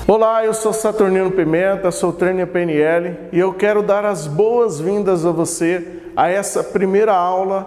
Olá, eu sou Saturnino Pimenta, sou trainer PNL e eu quero dar as boas-vindas a você a essa primeira aula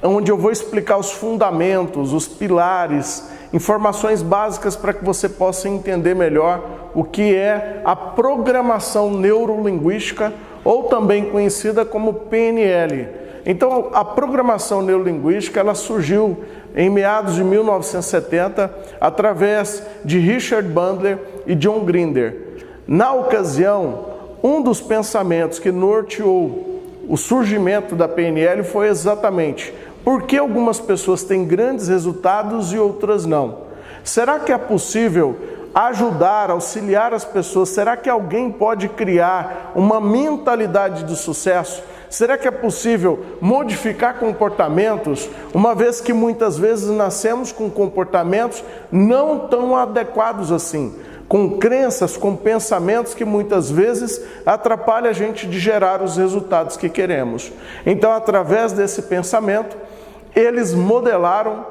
onde eu vou explicar os fundamentos, os pilares, informações básicas para que você possa entender melhor o que é a programação neurolinguística ou também conhecida como PNL. Então, a programação neurolinguística ela surgiu em meados de 1970 através de Richard Bandler e John Grinder. Na ocasião, um dos pensamentos que norteou o surgimento da PNL foi exatamente por que algumas pessoas têm grandes resultados e outras não. Será que é possível ajudar, auxiliar as pessoas? Será que alguém pode criar uma mentalidade de sucesso? Será que é possível modificar comportamentos, uma vez que muitas vezes nascemos com comportamentos não tão adequados assim, com crenças, com pensamentos que muitas vezes atrapalham a gente de gerar os resultados que queremos? Então, através desse pensamento, eles modelaram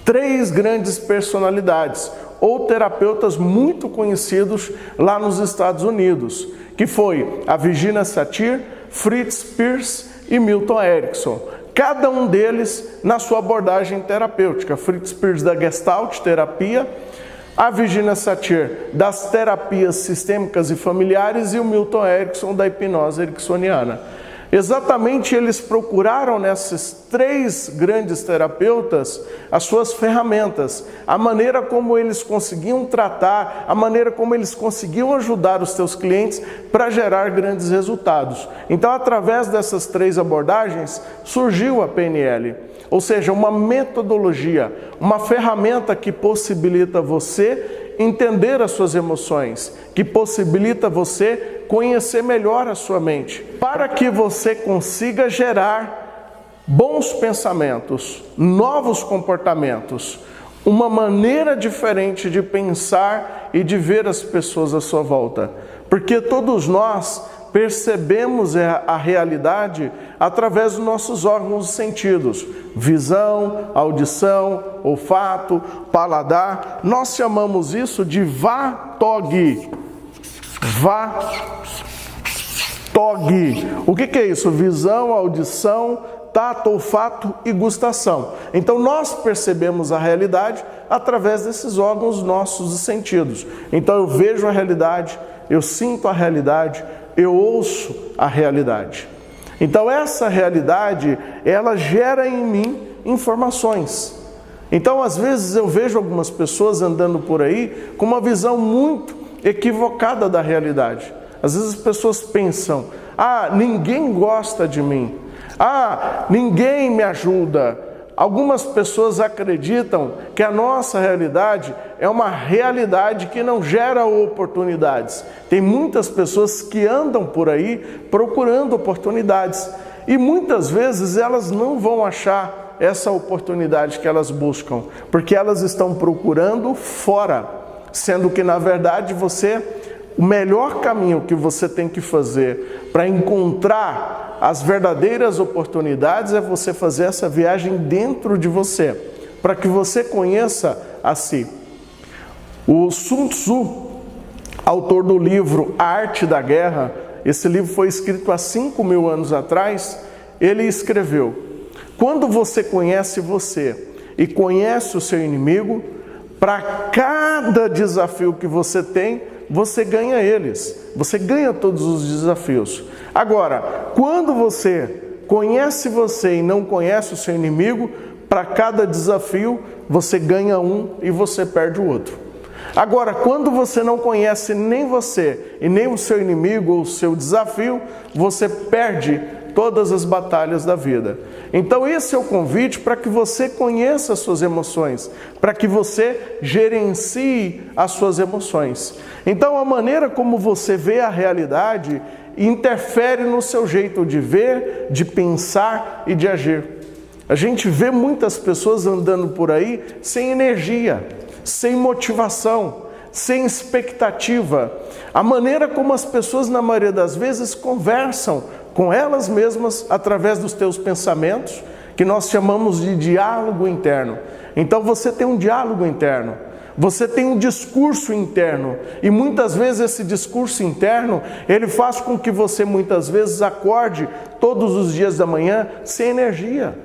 3 grandes personalidades, ou terapeutas muito conhecidos lá nos Estados Unidos, que foi a Virginia Satir, Fritz Perls e Milton Erickson. Cada um deles na sua abordagem terapêutica. Fritz Perls da Gestalt terapia, a Virginia Satir das terapias sistêmicas e familiares e o Milton Erickson da hipnose ericksoniana. Exatamente, eles procuraram nesses 3 grandes terapeutas as suas ferramentas, a maneira como eles conseguiam tratar, a maneira como eles conseguiam ajudar os seus clientes para gerar grandes resultados. Então, através dessas 3 abordagens, surgiu a PNL, ou seja, uma metodologia, uma ferramenta que possibilita você entender as suas emoções, que possibilita você conhecer melhor a sua mente, para que você consiga gerar bons pensamentos, novos comportamentos, uma maneira diferente de pensar e de ver as pessoas à sua volta. Porque todos nós percebemos a realidade através dos nossos órgãos e sentidos, visão, audição, olfato, paladar. Nós chamamos isso de VATOG. VATOG. O que é isso? Visão, audição, tato, olfato e gustação. Então nós percebemos a realidade através desses órgãos nossos e sentidos. Então eu vejo a realidade, eu sinto a realidade, eu ouço a realidade. Então essa realidade, ela gera em mim informações. Então às vezes eu vejo algumas pessoas andando por aí com uma visão muito equivocada da realidade. Às vezes as pessoas pensam: ninguém gosta de mim. Ninguém me ajuda. Algumas pessoas acreditam que a nossa realidade é uma realidade que não gera oportunidades. Tem muitas pessoas que andam por aí procurando oportunidades e muitas vezes elas não vão achar essa oportunidade que elas buscam, porque elas estão procurando fora, sendo que na verdade o melhor caminho que você tem que fazer para encontrar as verdadeiras oportunidades é você fazer essa viagem dentro de você, para que você conheça a si. O Sun Tzu, autor do livro A Arte da Guerra, esse livro foi escrito há 5.000 anos atrás, ele escreveu: quando você conhece você e conhece o seu inimigo, para cada desafio que você tem, você ganha eles, você ganha todos os desafios. Agora, quando você conhece você e não conhece o seu inimigo, para cada desafio você ganha um e você perde o outro. Agora, quando você não conhece nem você e nem o seu inimigo ou o seu desafio, você perde todas as batalhas da vida. Então esse é o convite para que você conheça as suas emoções, para que você gerencie as suas emoções. Então a maneira como você vê a realidade interfere no seu jeito de ver, de pensar e de agir. A gente vê muitas pessoas andando por aí sem energia, sem motivação, sem expectativa. A maneira como as pessoas, na maioria das vezes, conversam com elas mesmas através dos teus pensamentos, que nós chamamos de diálogo interno. Então você tem um diálogo interno. Você tem um discurso interno e muitas vezes esse discurso interno, ele faz com que você muitas vezes acorde todos os dias da manhã sem energia.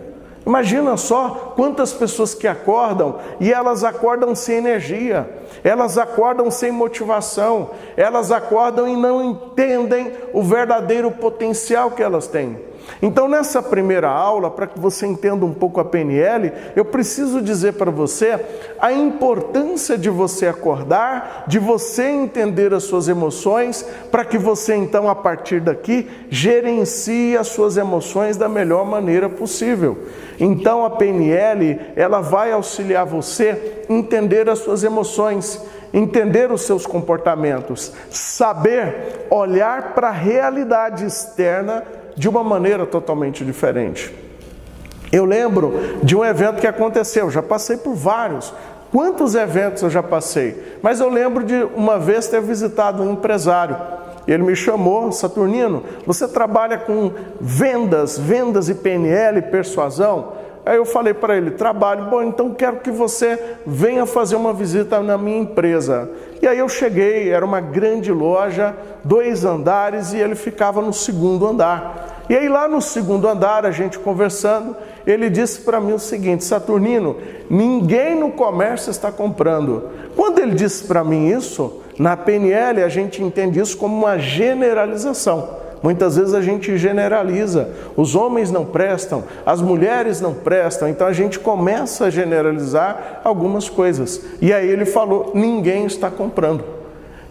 Imagina só quantas pessoas que acordam e elas acordam sem energia, elas acordam sem motivação, elas acordam e não entendem o verdadeiro potencial que elas têm. Então, nessa primeira aula, para que você entenda um pouco a PNL, eu preciso dizer para você a importância de você acordar, de você entender as suas emoções, para que você, então, a partir daqui, gerencie as suas emoções da melhor maneira possível. Então, a PNL, ela vai auxiliar você a entender as suas emoções, entender os seus comportamentos, saber olhar para a realidade externa de uma maneira totalmente diferente. Eu lembro de um evento que aconteceu, já passei por vários. Quantos eventos eu já passei? Mas eu lembro de uma vez ter visitado um empresário. Ele me chamou: Saturnino, você trabalha com vendas e PNL, persuasão? Aí eu falei para ele: trabalho. Bom, então quero que você venha fazer uma visita na minha empresa. E aí eu cheguei, era uma grande loja, 2 andares, e ele ficava no 2º andar. E aí lá no 2º andar, a gente conversando, ele disse para mim o seguinte: Saturnino, ninguém no comércio está comprando. Quando ele disse para mim isso, na PNL a gente entende isso como uma generalização. Muitas vezes a gente generaliza, os homens não prestam, as mulheres não prestam, então a gente começa a generalizar algumas coisas. E aí ele falou: ninguém está comprando.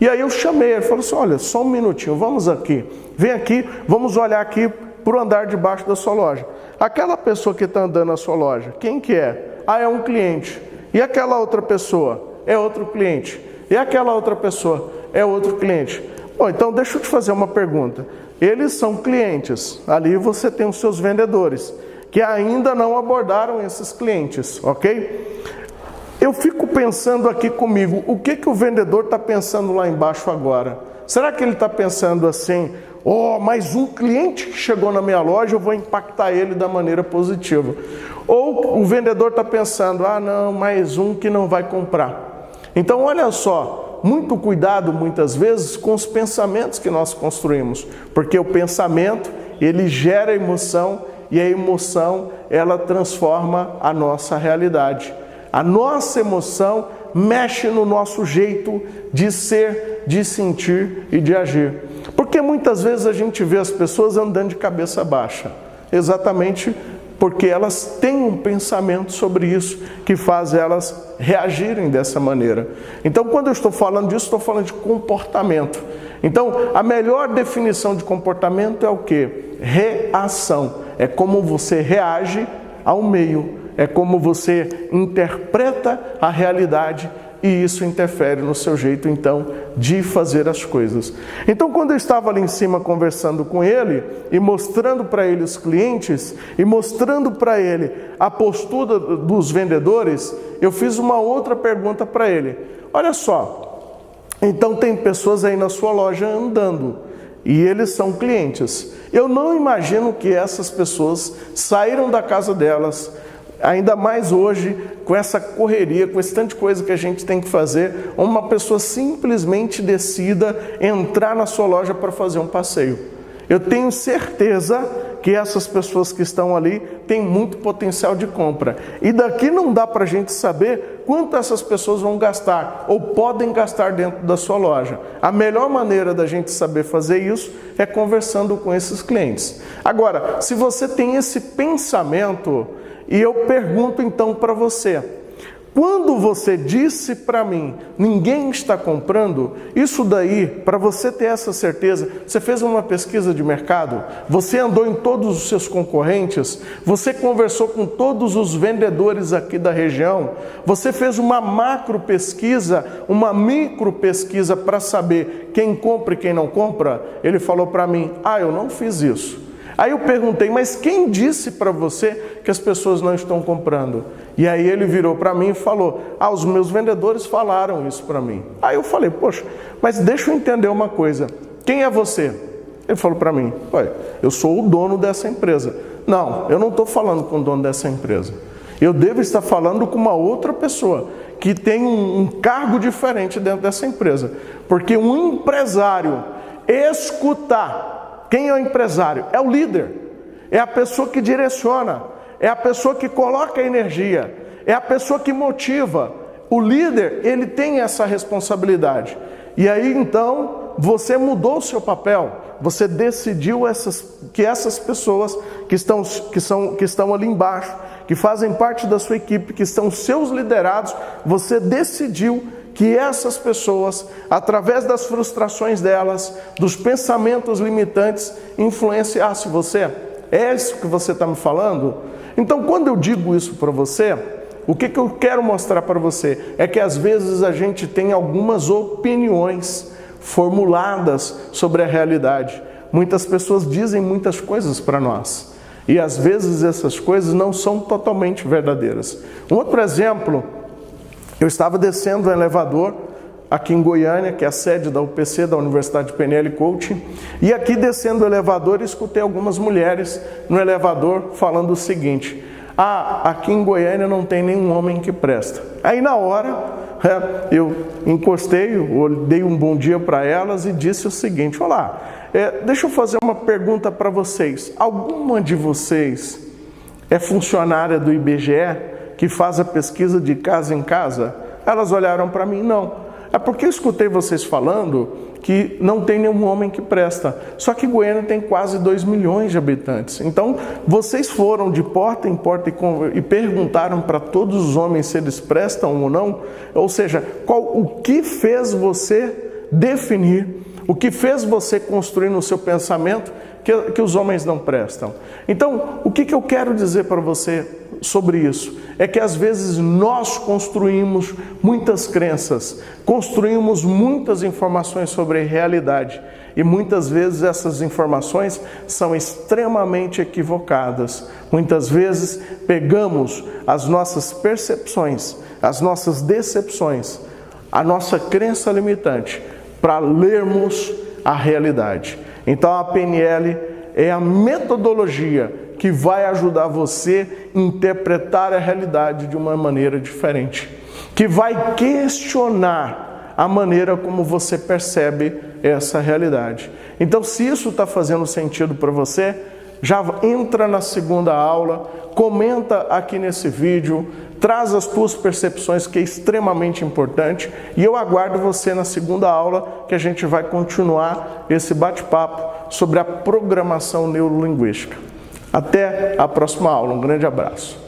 E aí eu chamei, ele falou assim: olha, só um minutinho, vamos aqui, vem aqui, vamos olhar aqui para o andar de baixo da sua loja. Aquela pessoa que está andando na sua loja, quem que é? Ah, é um cliente. E aquela outra pessoa? É outro cliente. E aquela outra pessoa? É outro cliente. Bom, então deixa eu te fazer uma pergunta. Eles são clientes, ali você tem os seus vendedores, que ainda não abordaram esses clientes, ok? Eu fico pensando aqui comigo, o que o vendedor está pensando lá embaixo agora? Será que ele está pensando assim: oh, mais um cliente que chegou na minha loja, eu vou impactar ele da maneira positiva? Ou o vendedor está pensando: ah não, mais um que não vai comprar. Então olha só, muito cuidado muitas vezes com os pensamentos que nós construímos, porque o pensamento, ele gera emoção e a emoção, ela transforma a nossa realidade. A nossa emoção mexe no nosso jeito de ser, de sentir e de agir. Porque muitas vezes a gente vê as pessoas andando de cabeça baixa, exatamente porque elas têm um pensamento sobre isso que faz elas reagirem dessa maneira. Então, quando eu estou falando disso, estou falando de comportamento. Então, a melhor definição de comportamento é o quê? Reação. É como você reage ao meio, é como você interpreta a realidade e isso interfere no seu jeito, então, de fazer as coisas. Então, quando eu estava ali em cima conversando com ele e mostrando para ele os clientes e mostrando para ele a postura dos vendedores, eu fiz uma outra pergunta para ele. Olha só, então tem pessoas aí na sua loja andando e eles são clientes. Eu não imagino que essas pessoas saíram da casa delas, ainda mais hoje, com essa correria, com esse tanto de coisa que a gente tem que fazer, uma pessoa simplesmente decida entrar na sua loja para fazer um passeio. Eu tenho certeza que essas pessoas que estão ali têm muito potencial de compra. E daqui não dá para a gente saber quanto essas pessoas vão gastar ou podem gastar dentro da sua loja. A melhor maneira da gente saber fazer isso é conversando com esses clientes. Agora, se você tem esse pensamento, e eu pergunto então para você, quando você disse para mim, ninguém está comprando, isso daí, para você ter essa certeza, você fez uma pesquisa de mercado, você andou em todos os seus concorrentes, você conversou com todos os vendedores aqui da região, você fez uma macro pesquisa, uma micro pesquisa para saber quem compra e quem não compra? Ele falou para mim: ah, eu não fiz isso. Aí eu perguntei: mas quem disse para você que as pessoas não estão comprando? E aí ele virou para mim e falou: ah, os meus vendedores falaram isso para mim. Aí eu falei: poxa, mas deixa eu entender uma coisa, quem é você? Ele falou para mim: olha, eu sou o dono dessa empresa. Não, eu não estou falando com o dono dessa empresa. Eu devo estar falando com uma outra pessoa que tem um cargo diferente dentro dessa empresa. Porque um empresário escutar, quem é o empresário? É o líder, é a pessoa que direciona, é a pessoa que coloca energia, é a pessoa que motiva. O líder, ele tem essa responsabilidade. E aí então, você mudou o seu papel, você decidiu que essas pessoas que estão ali embaixo, que fazem parte da sua equipe, que estão seus liderados, você decidiu que essas pessoas, através das frustrações delas, dos pensamentos limitantes, influenciassem você. É isso que você está me falando? Então, quando eu digo isso para você, o que eu quero mostrar para você é que às vezes a gente tem algumas opiniões formuladas sobre a realidade. Muitas pessoas dizem muitas coisas para nós e às vezes essas coisas não são totalmente verdadeiras. Um outro exemplo, eu estava descendo um elevador aqui em Goiânia, que é a sede da UPC, da Universidade de PNL Coaching, e aqui descendo o elevador escutei algumas mulheres no elevador falando o seguinte: aqui em Goiânia não tem nenhum homem que presta. Aí na hora, eu encostei, eu dei um bom dia para elas e disse o seguinte: olá, deixa eu fazer uma pergunta para vocês. Alguma de vocês é funcionária do IBGE que faz a pesquisa de casa em casa? Elas olharam para mim: não. É porque eu escutei vocês falando que não tem nenhum homem que presta. Só que Goiânia tem quase 2 milhões de habitantes. Então, vocês foram de porta em porta e perguntaram para todos os homens se eles prestam ou não? Ou seja, o que fez você definir, o que fez você construir no seu pensamento que os homens não prestam? Então, o que eu quero dizer para você sobre isso? É que às vezes nós construímos muitas crenças, construímos muitas informações sobre a realidade e muitas vezes essas informações são extremamente equivocadas. Muitas vezes pegamos as nossas percepções, as nossas decepções, a nossa crença limitante para lermos a realidade. Então a PNL é a metodologia que vai ajudar você a interpretar a realidade de uma maneira diferente, que vai questionar a maneira como você percebe essa realidade. Então, se isso está fazendo sentido para você, já entra na segunda aula, comenta aqui nesse vídeo, traz as tuas percepções, que é extremamente importante, e eu aguardo você na segunda aula, que a gente vai continuar esse bate-papo sobre a programação neurolinguística. Até a próxima aula. Um grande abraço.